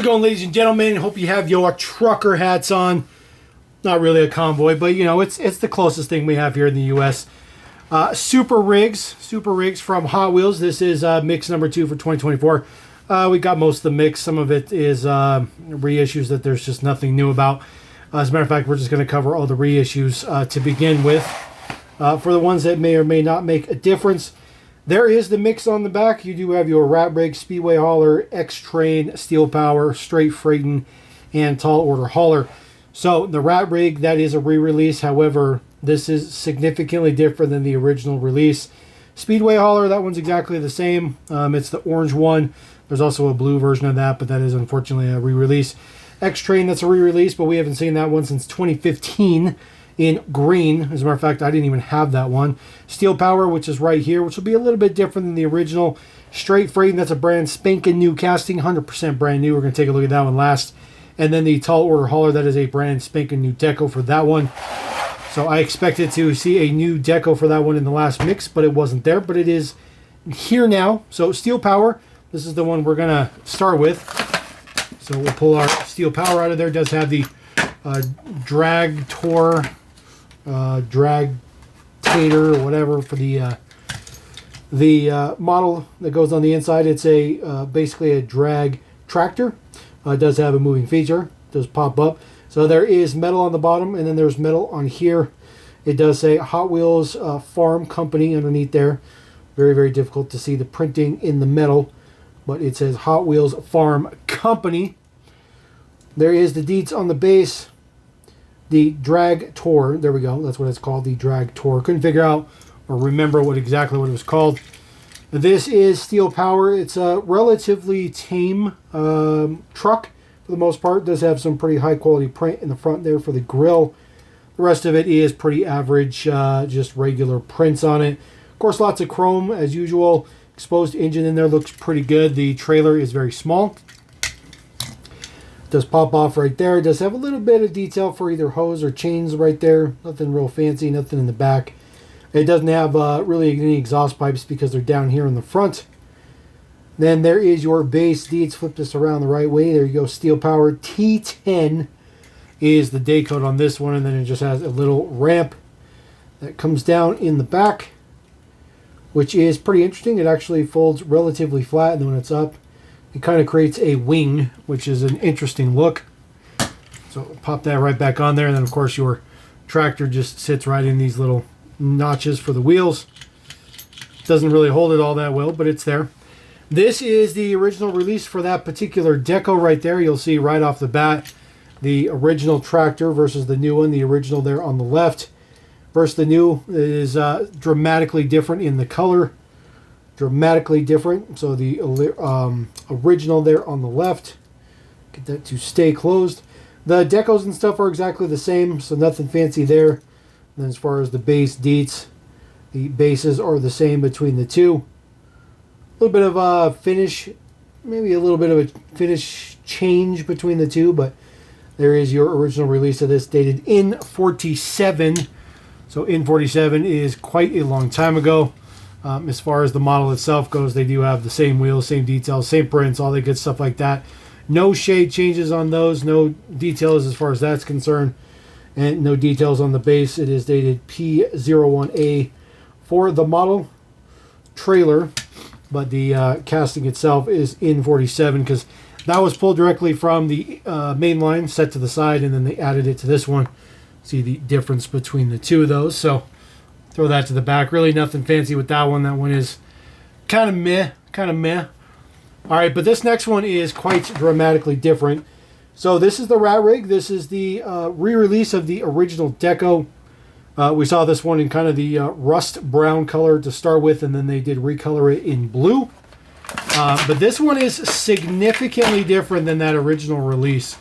it going, ladies and gentlemen? Hope you have your trucker hats on. Not really a convoy, but you know, it's the closest thing we have here in the U.S. Super Rigs from Hot Wheels. This is mix number 2 for 2024. We got most of the mix. Some of it is reissues that there's just nothing new about. As a matter of fact, we're just going to cover all the reissues to begin with. For the ones that may or may not make a difference, there is the mix on the back. You do have your Rat Rig, Speedway Hauler, X-Train, Steel Power, Straight Freightin', and Tall Order Hauler. So the Rat Rig, that is a re-release. However, this is significantly different than the original release. Speedway Hauler, that one's exactly the same. It's the orange one. There's also a blue version of that, but that is unfortunately a re-release. X-Train, that's a re-release, but we haven't seen that one since 2015 in green. As a matter of fact, I didn't even have that one. Steel Power, which is right here, which will be a little bit different than the original. Straight Freightin', that's a brand spanking new casting, 100% brand new. We're going to take a look at that one last. And then the Tall Order Hauler, that is a brand spanking new deco for that one. So I expected to see a new deco for that one in the last mix, but it wasn't there. But it is here now. So Steel Power, this is the one we're going to start with. So we'll pull our Steel Power out of there. It does have the drag tour, drag tater, or whatever for the model that goes on the inside. It's a basically a drag tractor. It does have a moving feature. It does pop up. So there is metal on the bottom, and then there's metal on here. It does say Hot Wheels Farm Company underneath there. Very, very difficult to see the printing in the metal, but it says Hot Wheels Farm Company. There is the deets on the base. The Drag Tour. There we go. That's what it's called, the Drag Tour. Couldn't figure out or remember exactly what it was called. This is Steel Power. It's a relatively tame truck for the most part. It does have some pretty high quality print in the front there for the grill. The rest of it is pretty average, just regular prints on it. Of course, lots of chrome as usual. Exposed engine in there looks pretty good. The trailer is very small. It does pop off right there. It does have a little bit of detail for either hose or chains right there. Nothing real fancy, nothing in the back. It doesn't have really any exhaust pipes because they're down here in the front. Then there is your base deets. Flip this around the right way. There you go. Steel Power T10 is the day code on this one. And then it just has a little ramp that comes down in the back, which is pretty interesting. It actually folds relatively flat. And then when it's up, it kind of creates a wing, which is an interesting look. So pop that right back on there. And then, of course, your tractor just sits right in these little notches for the wheels. Doesn't really hold it all that well, but it's there. This is the original release for that particular deco right there. You'll see right off the bat the original tractor versus the new one. The original there on the left versus the new is dramatically different in the color. Dramatically different. So the original there on the left, get that to stay closed. The decos and stuff are exactly the same, so nothing fancy there. Then as far as the base deets, the bases are the same between the two. A little bit of a finish, maybe a little bit of a finish change between the two, but there is your original release of this dated in 47. So in 47 is quite a long time ago. As far as the model itself goes, they do have the same wheels, same details, same prints, all that good stuff like that. No shade changes on those, no details as far as that's concerned. And no details on the base. It is dated P01A for the model trailer, but the casting itself is in 47 because that was pulled directly from the main line, set to the side, and then they added it to this one. See the difference between the two of those. So throw that to the back. Really nothing fancy with that one. That one is kind of meh. All right, but this next one is quite dramatically different. So this is the Rat Rig. This is the re-release of the original deco. We saw this one in kind of the rust brown color to start with, and then they did recolor it in blue. But this one is significantly different than that original release.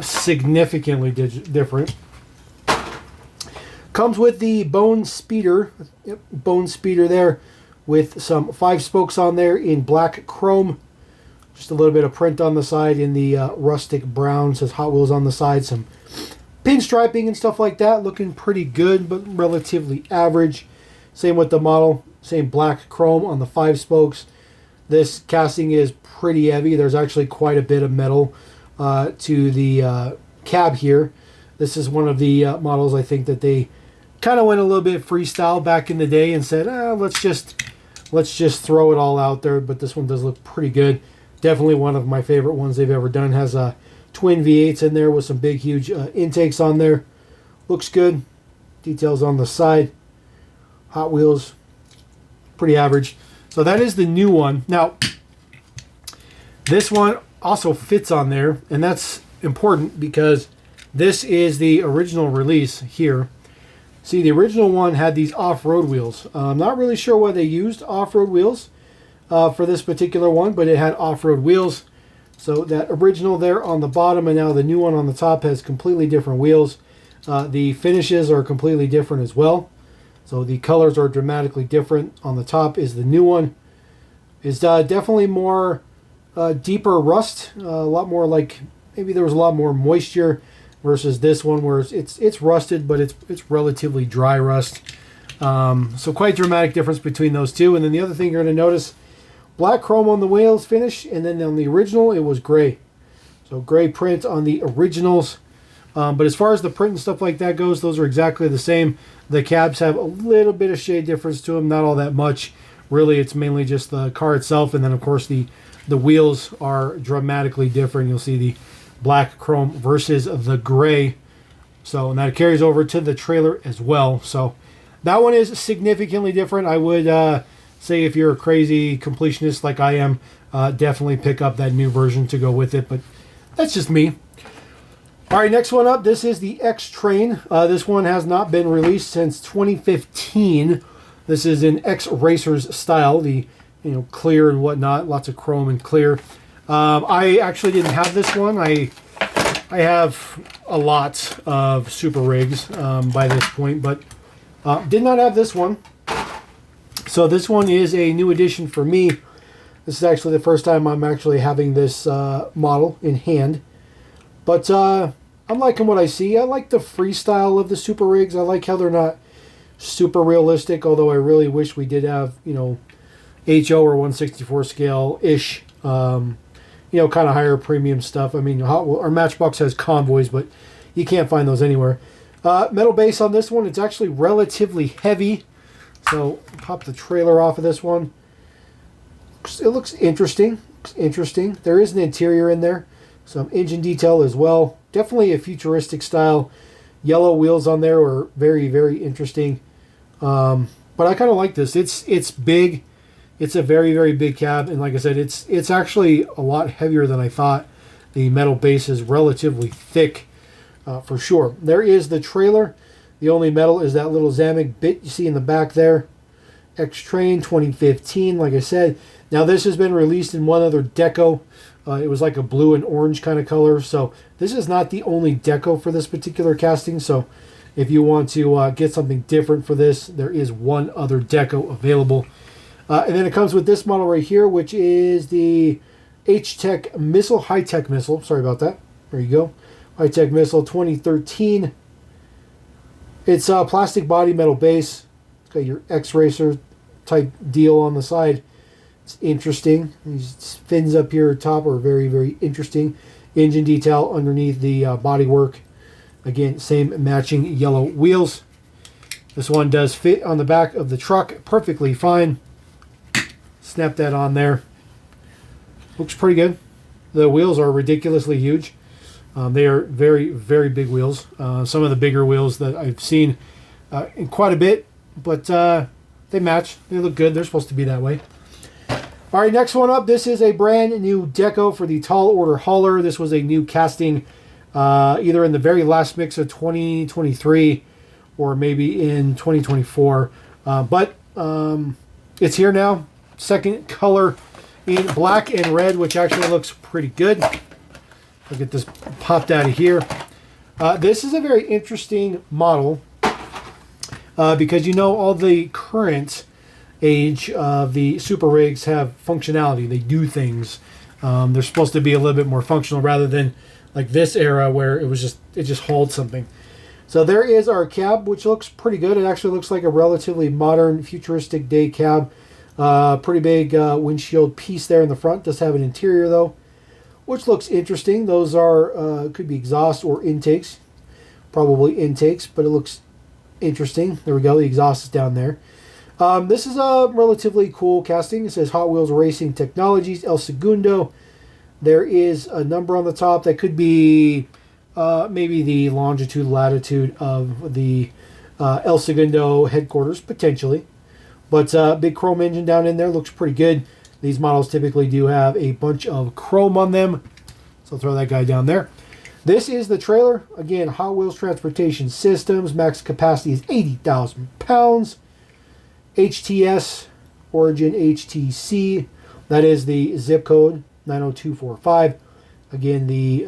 Significantly different. Comes with the bone speeder. Yep, bone speeder there with some 5 spokes on there in black chrome. Just a little bit of print on the side in the rustic brown. Says Hot Wheels on the side. Some pinstriping and stuff like that. Looking pretty good, but relatively average. Same with the model. Same black chrome on the 5 spokes. This casting is pretty heavy. There's actually quite a bit of metal to the cab here. This is one of the models I think that they kind of went a little bit freestyle back in the day and said, let's just throw it all out there. But this one does look pretty good. Definitely one of my favorite ones they've ever done. Has twin V8s in there with some big, huge intakes on there. Looks good. Details on the side. Hot Wheels. Pretty average. So that is the new one. Now, this one also fits on there, and that's important because this is the original release here. See, the original one had these off-road wheels. I'm not really sure why they used off-road wheels for this particular one, but it had off-road wheels. So that original there on the bottom, and now the new one on the top has completely different wheels. The finishes are completely different as well. So the colors are dramatically different. On the top is the new one. It's definitely more deeper rust. A lot more like, maybe there was a lot more moisture versus this one where it's rusted, but it's relatively dry rust. So quite dramatic difference between those two. And then the other thing you're going to notice, black chrome on the wheels finish, and then on the original it was gray. So gray print on the originals. But as far as the print and stuff like that goes, those are exactly the same. The cabs have a little bit of shade difference to them, not all that much. Really, it's mainly just the car itself, and then of course the wheels are dramatically different. You'll see the black chrome versus the gray. So, and that carries over to the trailer as well. So that one is significantly different. I would say if you're a crazy completionist like I am, definitely pick up that new version to go with it. But that's just me. All right, next one up. This is the X-Train. This one has not been released since 2015. This is in X-Racers style, the clear and whatnot, lots of chrome and clear. I actually didn't have this one. I have a lot of Super Rigs by this point, but did not have this one. So this one is a new addition for me. This is actually the first time I'm actually having this model in hand. But I'm liking what I see. I like the freestyle of the Super Rigs. I like how they're not super realistic, although I really wish we did have, HO or 1/64 scale-ish, kind of higher premium stuff. I mean, our Matchbox has convoys, but you can't find those anywhere. Metal base on this one. It's actually relatively heavy. So pop the trailer off of this one. It looks interesting. There is an interior in there. Some engine detail as well. Definitely a futuristic style. Yellow wheels on there are very, very interesting. But I kind of like this. It's big. It's a very, very big cab. And like I said, it's actually a lot heavier than I thought. The metal base is relatively thick for sure. There is the trailer. The only metal is that little Zammig bit you see in the back there. X-Train 2015, like I said. Now this has been released in one other deco. It was like a blue and orange kind of color. So this is not the only deco for this particular casting. So if you want to get something different for this, there is one other deco available. And then it comes with this model right here, which is the H-Tech Missile, High-Tech Missile. Sorry about that. There you go. High-Tech Missile 2013. It's a plastic body, metal base. It's got your X-Racer type deal on the side. It's interesting. These fins up here at top are very, very interesting. Engine detail underneath the bodywork. Again, same matching yellow wheels. This one does fit on the back of the truck perfectly fine. Snap that on there. Looks pretty good. The wheels are ridiculously huge. They are very, very big wheels. Some of the bigger wheels that I've seen in quite a bit, but they match. They look good. They're supposed to be that way. All right, next one up. This is a brand new deco for the Tall Order Hauler. This was a new casting either in the very last mix of 2023 or maybe in 2024. But it's here now. Second color in black and red, which actually looks pretty good. I'll get this popped out of here. This is a very interesting model because all the current age of the Super Rigs have functionality. They do things. They're supposed to be a little bit more functional rather than like this era where it just hauled something. So there is our cab, which looks pretty good. It actually looks like a relatively modern, futuristic day cab. Pretty big windshield piece there in the front. Does have an interior though, which looks interesting. Those are could be exhaust or intakes, probably intakes, but it looks interesting. There we go. The exhaust is down there. This is a relatively cool casting. It says Hot Wheels Racing Technologies El Segundo. There is a number on the top that could be maybe the longitude, latitude of the El Segundo headquarters, potentially. But big chrome engine down in there, looks pretty good. These models typically do have a bunch of chrome on them. So I'll throw that guy down there. This is the trailer. Again, Hot Wheels Transportation Systems. Max capacity is 80,000 pounds. HTS, origin HTC. That is the zip code, 90245. Again, the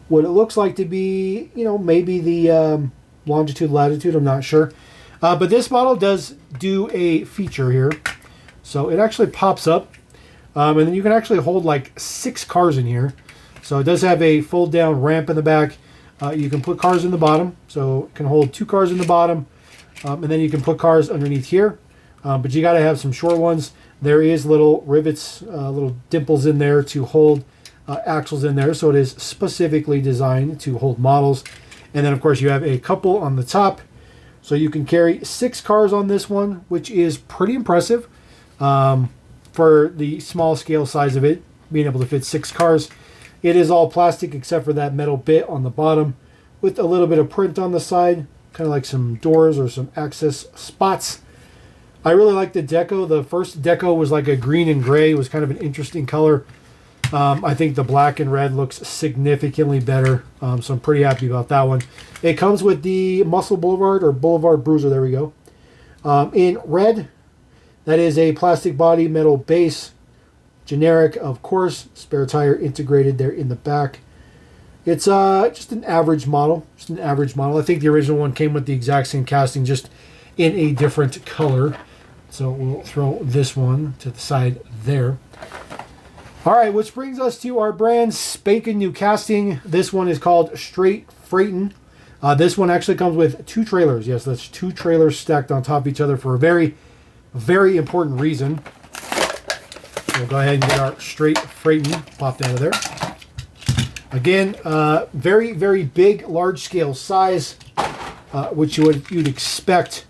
what it looks like to be, maybe the longitude, latitude, I'm not sure. But this model does do a feature here. So it actually pops up, and then you can actually hold like 6 cars in here. So it does have a fold down ramp in the back. You can put cars in the bottom, so it can hold 2 cars in the bottom, and then you can put cars underneath here. But you got to have some short ones. There is little rivets, little dimples in there to hold axles in there, so it is specifically designed to hold models. And then of course you have a couple on the top, so you can carry 6 cars on this one, which is pretty impressive for the small scale size of it, being able to fit 6 cars. It is all plastic except for that metal bit on the bottom with a little bit of print on the side, kind of like some doors or some access spots. I really like the deco. The first deco was like a green and gray. It was kind of an interesting color. I think the black and red looks significantly better, so I'm pretty happy about that one. It comes with the Muscle Boulevard or Boulevard Bruiser, there we go. In red, that is a plastic body, metal base. Generic, of course. Spare tire integrated there in the back. It's just an average model. I think the original one came with the exact same casting, just in a different color. So we'll throw this one to the side there. All right, which brings us to our brand spanking new casting. This one is called Straight Freightin'. This one actually comes with 2 trailers. Yes, that's 2 trailers stacked on top of each other for a very, very important reason. We'll go ahead and get our Straight Freightin' popped out of there. Again, very, very big, large scale size, which you'd expect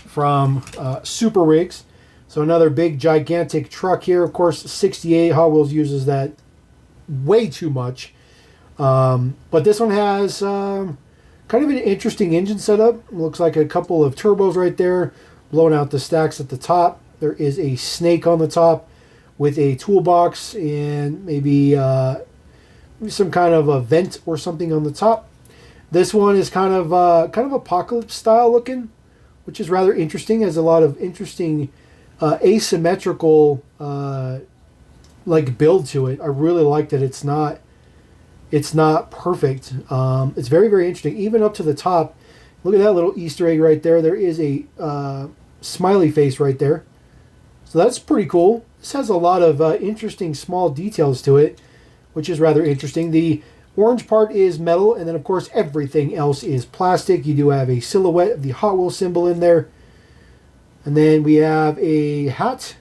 from super rigs. So another big, gigantic truck here. Of course, 68 Hot Wheels uses that way too much. But this one has kind of an interesting engine setup. Looks like a couple of turbos right there, blowing out the stacks at the top. There is a snake on the top with a toolbox and maybe some kind of a vent or something on the top. This one is kind of apocalypse style looking, which is rather interesting. Has a lot of interesting asymmetrical like build to it. I really like that it's not perfect. It's very, very interesting. Even up to the top, look at that little Easter egg right there. There is a smiley face right there. So that's pretty cool. This has a lot of interesting small details to it, which is rather interesting. The orange part is metal, and then of course everything else is plastic. You do have a silhouette of the Hot Wheels symbol in there. And then we have a hat,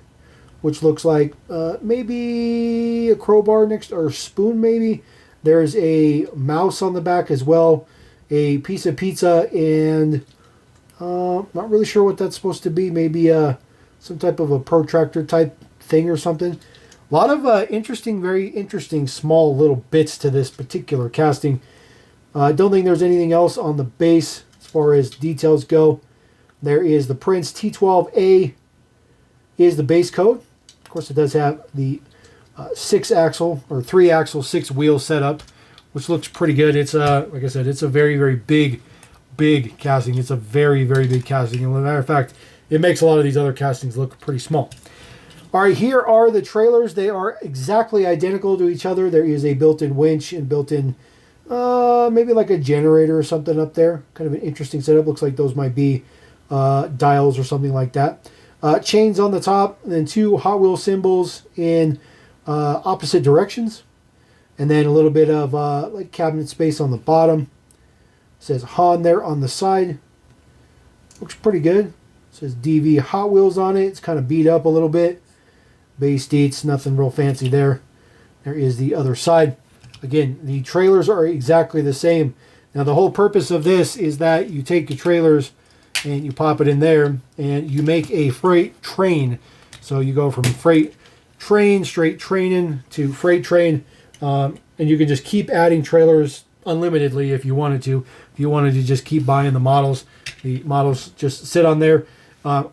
which looks like maybe a crowbar next, or a spoon maybe. There's a mouse on the back as well, a piece of pizza, and not really sure what that's supposed to be. Maybe some type of a protractor type thing or something. A lot of interesting, very interesting small little bits to this particular casting. I don't think there's anything else on the base as far as details go. There is the Prince T12A is the base code. Of course, it does have the 6-axle or 3-axle 6-wheel setup, which looks pretty good. It's like I said, it's a very, very big casting. It's a very, very big casting. And as a matter of fact, it makes a lot of these other castings look pretty small. All right, here are the trailers. They are exactly identical to each other. There is a built-in winch and built-in maybe like a generator or something up there. Kind of an interesting setup. Looks like those might be dials or something like that. Chains on the top, and then 2 Hot Wheel symbols in opposite directions, and then a little bit of like cabinet space on the bottom. It says Han there on the side. Looks pretty good. says DV Hot Wheels on it. It's kind of beat up a little bit. Base dates, nothing real fancy there. There is the other side. Again, the trailers are exactly the same. Now the whole purpose of this is that you take the trailers and you pop it in there and you make a freight train. So you go from freight train, straight training to freight train. And you can just keep adding trailers unlimitedly if you wanted to. If you wanted to just keep buying the models just sit on there.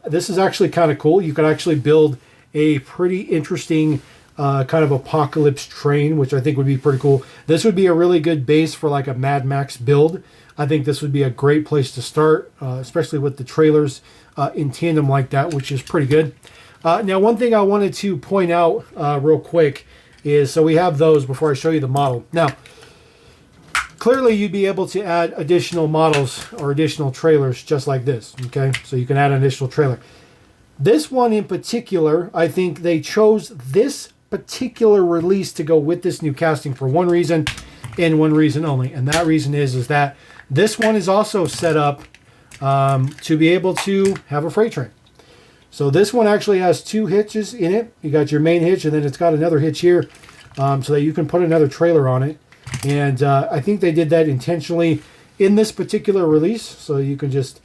This is actually kind of cool. You could actually build a pretty interesting kind of apocalypse train, which I think would be pretty cool. This would be a really good base for like a Mad Max build. I think this would be a great place to start, especially with the trailers in tandem like that, which is pretty good. Now, one thing I wanted to point out real quick is, so we have those before I show you the model. Now, clearly you'd be able to add additional models or additional trailers just like this, okay? So you can add an additional trailer. This one in particular, I think they chose this particular release to go with this new casting for one reason and one reason only. And that reason is that this one is also set up to be able to have a freight train. So this one actually has two hitches in it. You got your main hitch, and then it's got another hitch here so that you can put another trailer on it. And I think they did that intentionally in this particular release, so you can just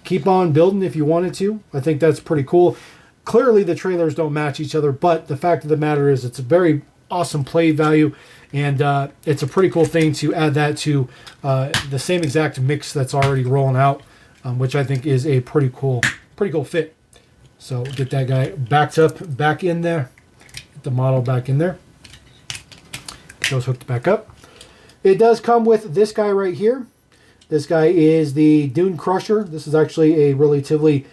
keep on building if you wanted to. I think that's pretty cool. Clearly the trailers don't match each other, but the fact of the matter is it's a very awesome play value, and it's a pretty cool thing to add that to the same exact mix that's already rolling out, which I think is a pretty cool fit. So get that guy back in there. Get the model back in there. Get those hooked back up. It does come with this guy right here. This guy is the Dune Crusher. This is actually a relatively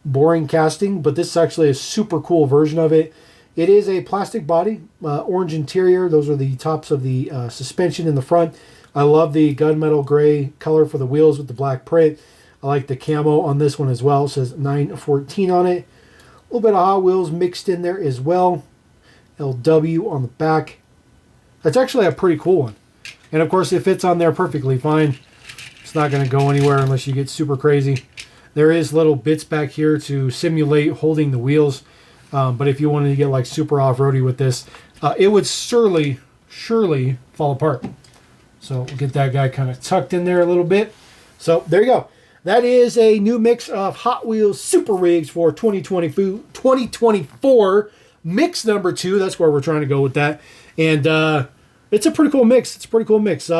boring casting, but this is actually a super cool version of it. It is a plastic body, orange interior. Those are the tops of the suspension in the front. I love the gunmetal gray color for the wheels with the black print. I like the camo on this one as well. It says 914 on it. A little bit of Hot Wheels mixed in there as well. LW on the back. That's actually a pretty cool one. And of course it fits on there perfectly fine. It's not going to go anywhere unless you get super crazy. There is little bits back here to simulate holding the wheels. But if you wanted to get like super off-roady with this, it would surely fall apart. So we'll get that guy kind of tucked in there a little bit. So there you go. That is a new mix of Hot Wheels Super Rigs for 2024. Mix number 2. That's where we're trying to go with that. And it's a pretty cool mix.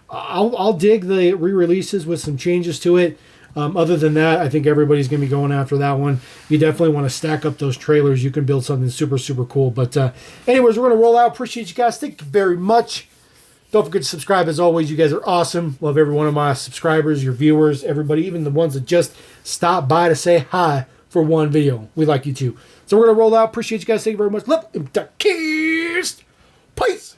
I'll dig the re-releases with some changes to it. Other than that, I think everybody's going to be going after that one. You definitely want to stack up those trailers. You can build something super, super cool. But anyways, we're going to roll out. Appreciate you guys. Thank you very much. Don't forget to subscribe. As always, you guys are awesome. Love every one of my subscribers, your viewers, everybody, even the ones that just stop by to say hi for one video. We like you too. So we're going to roll out. Appreciate you guys. Thank you very much. Love and kiss. Peace.